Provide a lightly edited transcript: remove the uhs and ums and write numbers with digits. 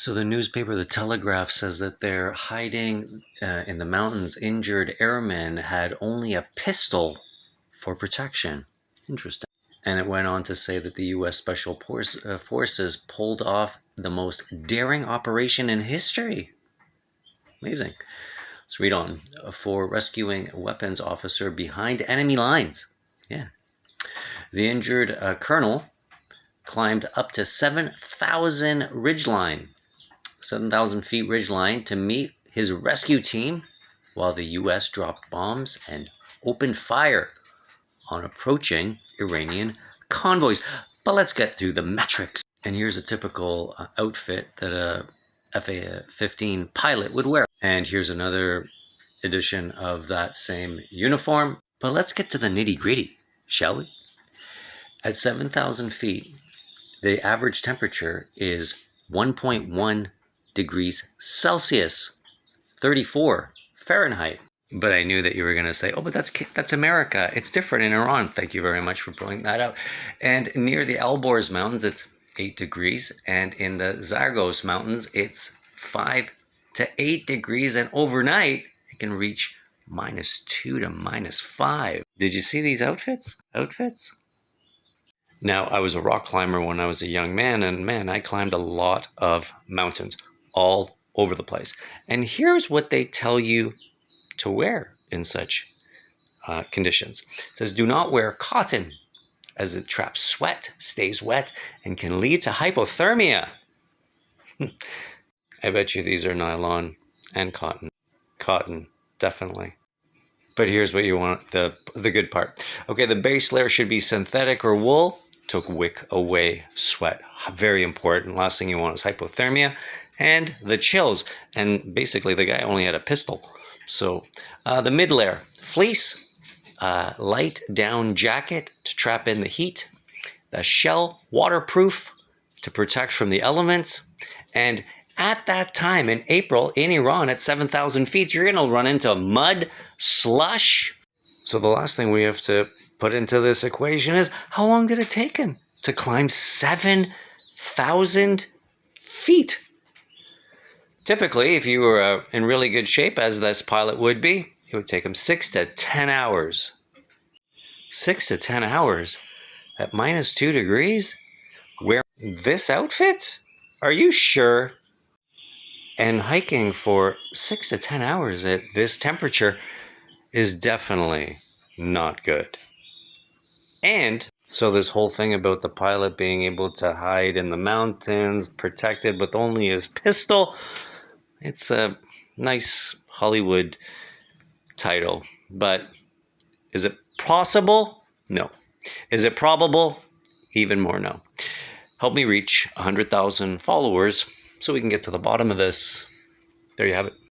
So the newspaper, The Telegraph, says that they're hiding in the mountains. Injured airmen had only a pistol for protection. Interesting. And it went on to say that the U.S. Special Forces pulled off the most daring operation in history. Amazing. Let's read on. For rescuing a weapons officer behind enemy lines. Yeah. The injured colonel climbed up to 7,000 ridgeline, 7,000 feet ridgeline to meet his rescue team while the U.S. dropped bombs and opened fire on approaching Iranian convoys. But let's get through the metrics. And here's a typical outfit that a F-15 pilot would wear. And here's another edition of that same uniform. But let's get to the nitty-gritty, shall we? At 7,000 feet, the average temperature is 1.1 degrees Celsius, 34 Fahrenheit. But I knew that you were going to say, oh, but that's America. It's different in Iran. Thank you very much for pointing that out. And near the Alborz Mountains, it's 8 degrees. And in the Zagros Mountains, it's 5 to 8 degrees. And overnight, it can reach -2 to -5. Did you see these outfits? Now, I was a rock climber when I was a young man, and man, I climbed a lot of mountains all over the place. And here's what they tell you to wear in such conditions. It says, do not wear cotton, as it traps sweat, stays wet, and can lead to hypothermia. I bet you these are nylon and cotton. Cotton, definitely. But here's what you want, the good part. Okay, the base layer should be synthetic or wool to wick away sweat. Very important. Last thing you want is hypothermia and the chills. And basically, the guy only had a pistol. So the mid layer, fleece, light down jacket to trap in the heat, the shell waterproof to protect from the elements. And at that time in April in Iran at 7,000 feet, you're going to run into mud, slush. So the last thing we have to put into this equation is, how long did it take him to climb 7,000 feet? Typically, if you were in really good shape, as this pilot would be, it would take him 6 to 10 hours. 6 to 10 hours at -2 degrees? Wearing this outfit? Are you sure? And hiking for 6 to 10 hours at this temperature is definitely not good. And so this whole thing about the pilot being able to hide in the mountains, protected with only his pistol, it's a nice Hollywood title. But is it possible? No. Is it probable? Even more no. Help me reach 100,000 followers so we can get to the bottom of this. There you have it.